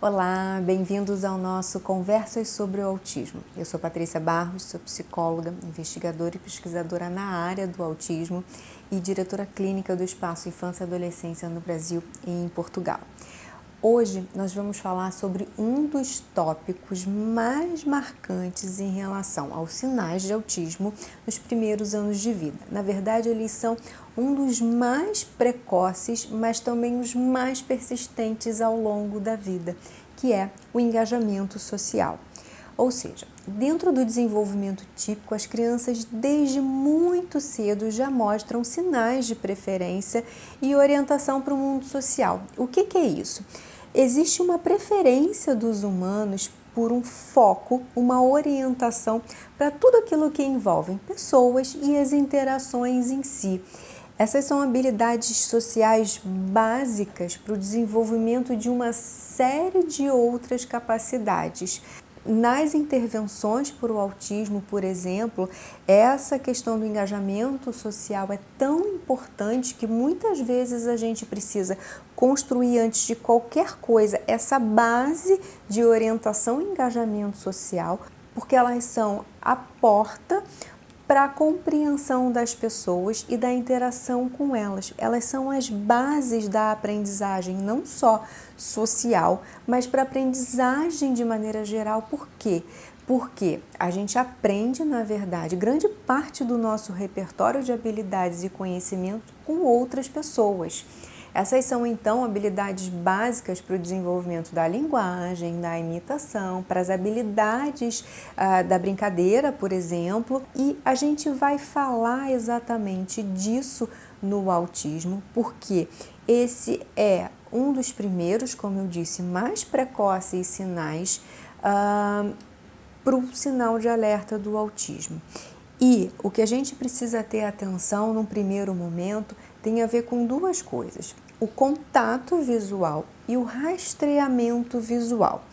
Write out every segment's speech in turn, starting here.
Olá, bem-vindos ao nosso Conversas sobre o Autismo. Eu sou Patrícia Barros, sou psicóloga, investigadora e pesquisadora na área do autismo e diretora clínica do Espaço Infância e Adolescência no Brasil e em Portugal. Hoje nós vamos falar sobre um dos tópicos mais marcantes em relação aos sinais de autismo nos primeiros anos de vida. Na verdade, eles são um dos mais precoces, mas também os mais persistentes ao longo da vida, que é o engajamento social. Ou seja, dentro do desenvolvimento típico, as crianças desde muito cedo já mostram sinais de preferência e orientação para o mundo social. O que é isso? Existe uma preferência dos humanos por um foco, uma orientação para tudo aquilo que envolve pessoas e as interações em si. Essas são habilidades sociais básicas para o desenvolvimento de uma série de outras capacidades. Nas intervenções para o autismo, por exemplo, essa questão do engajamento social é tão importante que muitas vezes a gente precisa construir antes de qualquer coisa essa base de orientação e engajamento social, porque elas são a porta para a compreensão das pessoas e da interação com elas. Elas são as bases da aprendizagem, não só social, mas para a aprendizagem de maneira geral. Por quê? Porque a gente aprende, na verdade, grande parte do nosso repertório de habilidades e conhecimento com outras pessoas. Essas são, então, habilidades básicas para o desenvolvimento da linguagem, da imitação, para as habilidades da brincadeira, por exemplo. E a gente vai falar exatamente disso no autismo, porque esse é um dos primeiros, como eu disse, mais precoces sinais para o sinal de alerta do autismo. E o que a gente precisa ter atenção no primeiro momento tem a ver com duas coisas: o contato visual e o rastreamento visual.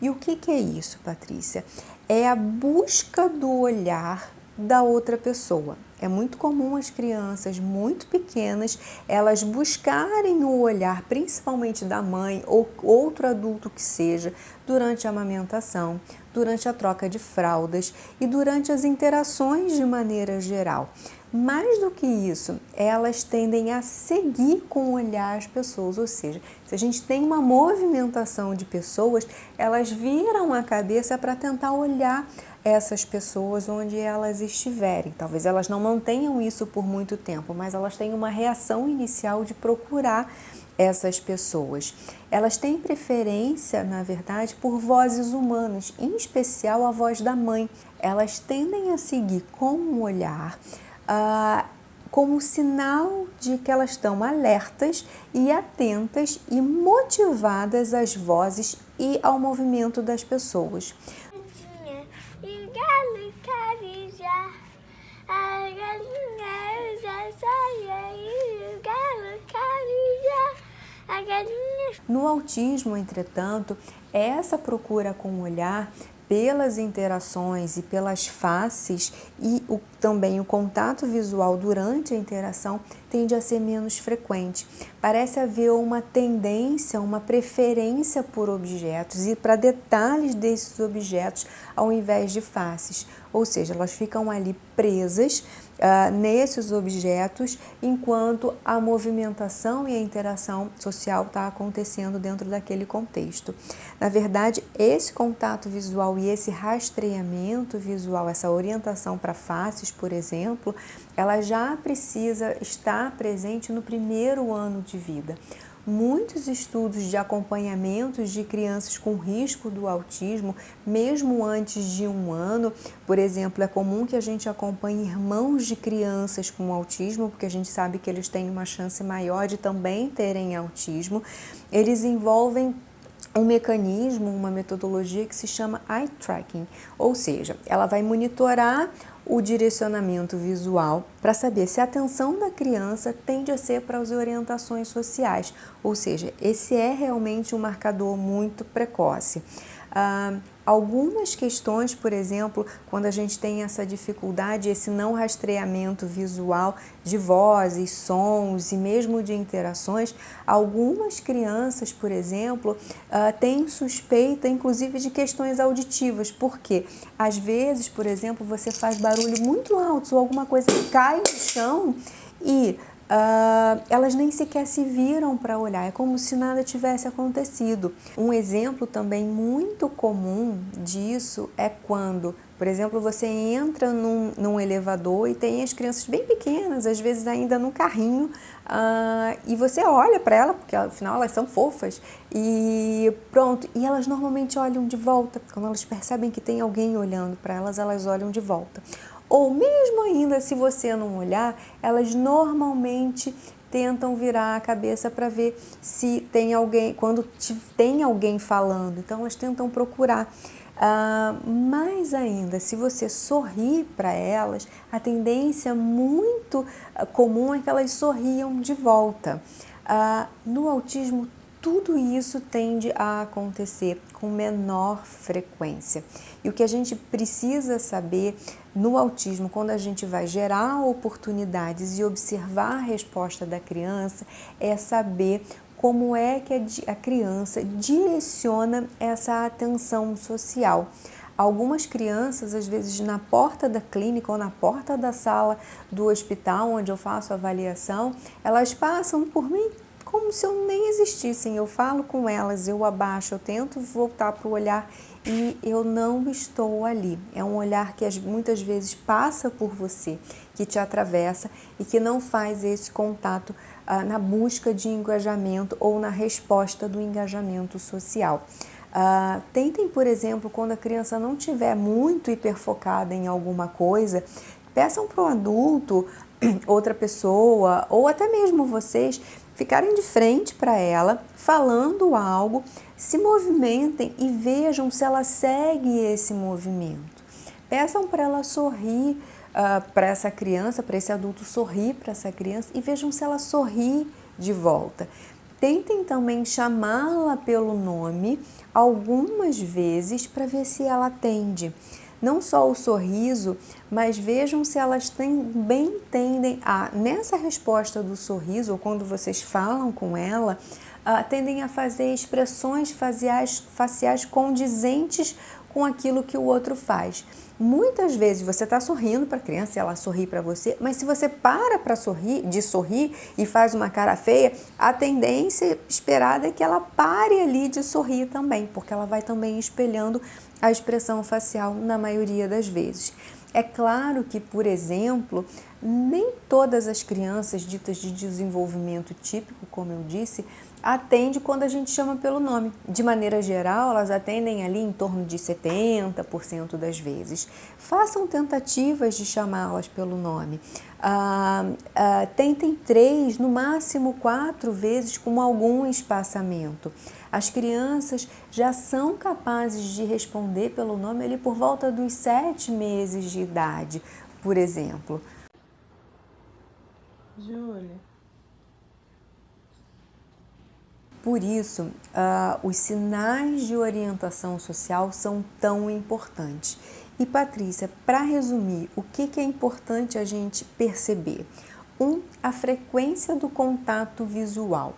E o que é isso, Patrícia? É a busca do olhar da outra pessoa. É muito comum as crianças muito pequenas, elas buscarem o olhar, principalmente da mãe ou outro adulto que seja, durante a amamentação, durante a troca de fraldas e durante as interações de maneira geral. Mais do que isso, elas tendem a seguir com o olhar as pessoas, ou seja, se a gente tem uma movimentação de pessoas, elas viram a cabeça para tentar olhar essas pessoas onde elas estiverem. Talvez elas não mantenham isso por muito tempo, mas elas têm uma reação inicial de procurar essas pessoas. Elas têm preferência, na verdade, por vozes humanas, em especial a voz da mãe. Elas tendem a seguir com o olhar como sinal de que elas estão alertas e atentas e motivadas às vozes e ao movimento das pessoas. E galo carijá, a galinha usa saia e o galo carijá, a galinha... No autismo, entretanto, essa procura com o olhar pelas interações e pelas faces e também o contato visual durante a interação tende a ser menos frequente. Parece haver uma tendência, uma preferência por objetos e para detalhes desses objetos ao invés de faces, ou seja, elas ficam ali presas nesses objetos enquanto a movimentação e a interação social está acontecendo dentro daquele contexto. Na verdade, esse contato visual e esse rastreamento visual, essa orientação para faces, por exemplo, ela já precisa estar presente no primeiro ano de vida. Muitos estudos de acompanhamento de crianças com risco do autismo, mesmo antes de 1 ano, por exemplo, é comum que a gente acompanhe irmãos de crianças com autismo, porque a gente sabe que eles têm uma chance maior de também terem autismo. Eles envolvem um mecanismo, uma metodologia que se chama eye tracking, ou seja, ela vai monitorar o direcionamento visual para saber se a atenção da criança tende a ser para as orientações sociais, ou seja, esse é realmente um marcador muito precoce. Algumas questões, por exemplo, quando a gente tem essa dificuldade, esse não rastreamento visual de vozes, sons e mesmo de interações, algumas crianças, por exemplo, têm suspeita, inclusive, de questões auditivas. Por quê? Às vezes, por exemplo, você faz barulho muito alto ou alguma coisa que cai no chão e elas nem sequer se viram para olhar, é como se nada tivesse acontecido. Um exemplo também muito comum disso é quando, por exemplo, você entra num elevador e tem as crianças bem pequenas, às vezes ainda no carrinho, e você olha para ela, porque afinal elas são fofas, e pronto, e elas normalmente olham de volta. Quando elas percebem que tem alguém olhando para elas, elas olham de volta. Ou mesmo ainda se você não olhar, elas normalmente tentam virar a cabeça para ver se tem alguém, quando tem alguém falando, então elas tentam procurar. Mais ainda, se você sorrir para elas, a tendência muito comum é que elas sorriam de volta. No autismo, tudo isso tende a acontecer com menor frequência. E o que a gente precisa saber no autismo, quando a gente vai gerar oportunidades e observar a resposta da criança, é saber como é que a criança direciona essa atenção social. Algumas crianças, às vezes na porta da clínica ou na porta da sala do hospital onde eu faço a avaliação, elas passam por mim como se eu nem existissem. Eu falo com elas, eu abaixo, eu tento voltar para o olhar e eu não estou ali. É um olhar que muitas vezes passa por você, que te atravessa e que não faz esse contato na busca de engajamento ou na resposta do engajamento social. Tentem, por exemplo, quando a criança não estiver muito hiperfocada em alguma coisa, peçam para o adulto, outra pessoa ou até mesmo vocês ficarem de frente para ela, falando algo, se movimentem e vejam se ela segue esse movimento. Peçam para ela sorrir para essa criança, para esse adulto sorrir para essa criança e vejam se ela sorri de volta. Tentem também chamá-la pelo nome algumas vezes para ver se ela atende. Não só o sorriso, mas vejam se elas também tendem a, nessa resposta do sorriso, ou quando vocês falam com ela, tendem a fazer expressões faciais condizentes com aquilo que o outro faz. Muitas vezes você está sorrindo para a criança e ela sorri para você, mas se você para sorrir e faz uma cara feia, a tendência esperada é que ela pare ali de sorrir também, porque ela vai também espelhando a expressão facial na maioria das vezes. É claro que, por exemplo, nem todas as crianças ditas de desenvolvimento típico, como eu disse, atendem quando a gente chama pelo nome. De maneira geral, elas atendem ali em torno de 70% das vezes. Façam tentativas de chamá-las pelo nome. Tentem 3, no máximo 4 vezes com algum espaçamento. As crianças já são capazes de responder pelo nome ali por volta dos 7 meses de idade, por exemplo. Júlia. Por isso, os sinais de orientação social são tão importantes. E, Patrícia, para resumir, o que é importante a gente perceber? A frequência do contato visual.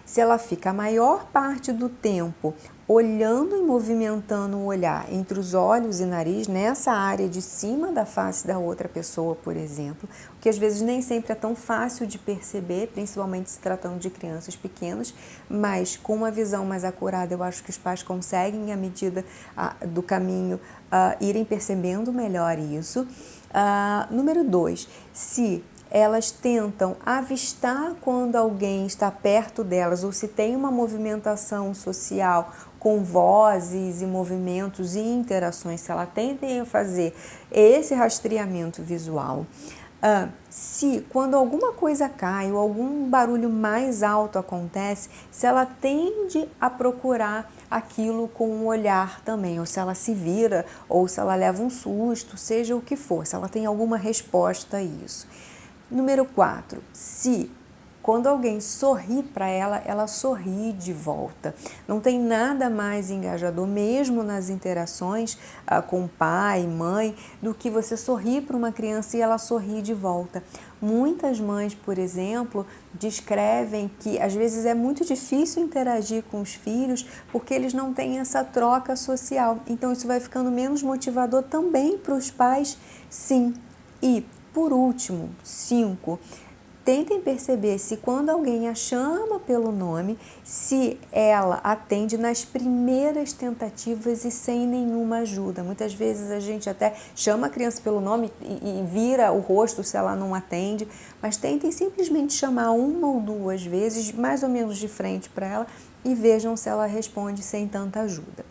Se ela fica a maior parte do tempo olhando e movimentando o olhar entre os olhos e nariz, nessa área de cima da face da outra pessoa, por exemplo, o que às vezes nem sempre é tão fácil de perceber, principalmente se tratando de crianças pequenas, mas com uma visão mais acurada, eu acho que os pais conseguem, à medida do caminho, irem percebendo melhor isso. Número 2, se elas tentam avistar quando alguém está perto delas ou se tem uma movimentação social com vozes e movimentos e interações, se ela tendem a fazer esse rastreamento visual. Se quando alguma coisa cai ou algum barulho mais alto acontece, se ela tende a procurar aquilo com um olhar também, ou se ela se vira, ou se ela leva um susto, seja o que for, se ela tem alguma resposta a isso. Número 4, se quando alguém sorri para ela, ela sorri de volta. Não tem nada mais engajador, mesmo nas interações com pai, mãe, do que você sorrir para uma criança e ela sorrir de volta. Muitas mães, por exemplo, descrevem que às vezes é muito difícil interagir com os filhos porque eles não têm essa troca social. Então isso vai ficando menos motivador também para os pais, sim. E, por último, 5, tentem perceber se quando alguém a chama pelo nome, se ela atende nas primeiras tentativas e sem nenhuma ajuda. Muitas vezes a gente até chama a criança pelo nome e vira o rosto se ela não atende, mas tentem simplesmente chamar uma ou duas vezes, mais ou menos de frente para ela, e vejam se ela responde sem tanta ajuda.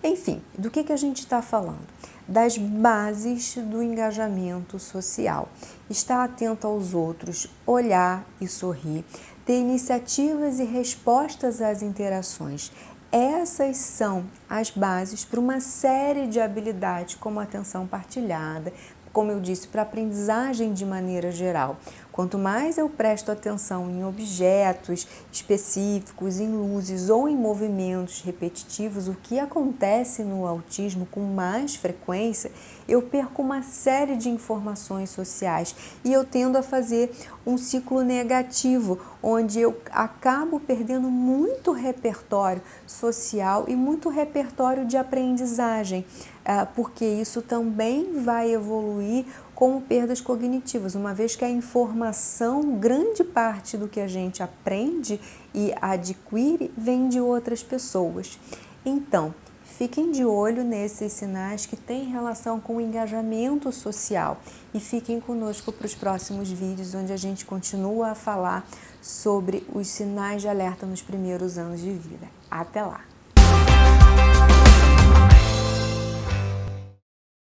Enfim, do que a gente está falando? Das bases do engajamento social. Estar atento aos outros, olhar e sorrir, ter iniciativas e respostas às interações. Essas são as bases para uma série de habilidades, como atenção partilhada, como eu disse, para aprendizagem de maneira geral. Quanto mais eu presto atenção em objetos específicos, em luzes ou em movimentos repetitivos, o que acontece no autismo com mais frequência, eu perco uma série de informações sociais e eu tendo a fazer um ciclo negativo, onde eu acabo perdendo muito repertório social e muito repertório de aprendizagem, porque isso também vai evoluir como perdas cognitivas, uma vez que a informação, grande parte do que a gente aprende e adquire, vem de outras pessoas. Então, fiquem de olho nesses sinais que têm relação com o engajamento social e fiquem conosco para os próximos vídeos, onde a gente continua a falar sobre os sinais de alerta nos primeiros anos de vida. Até lá!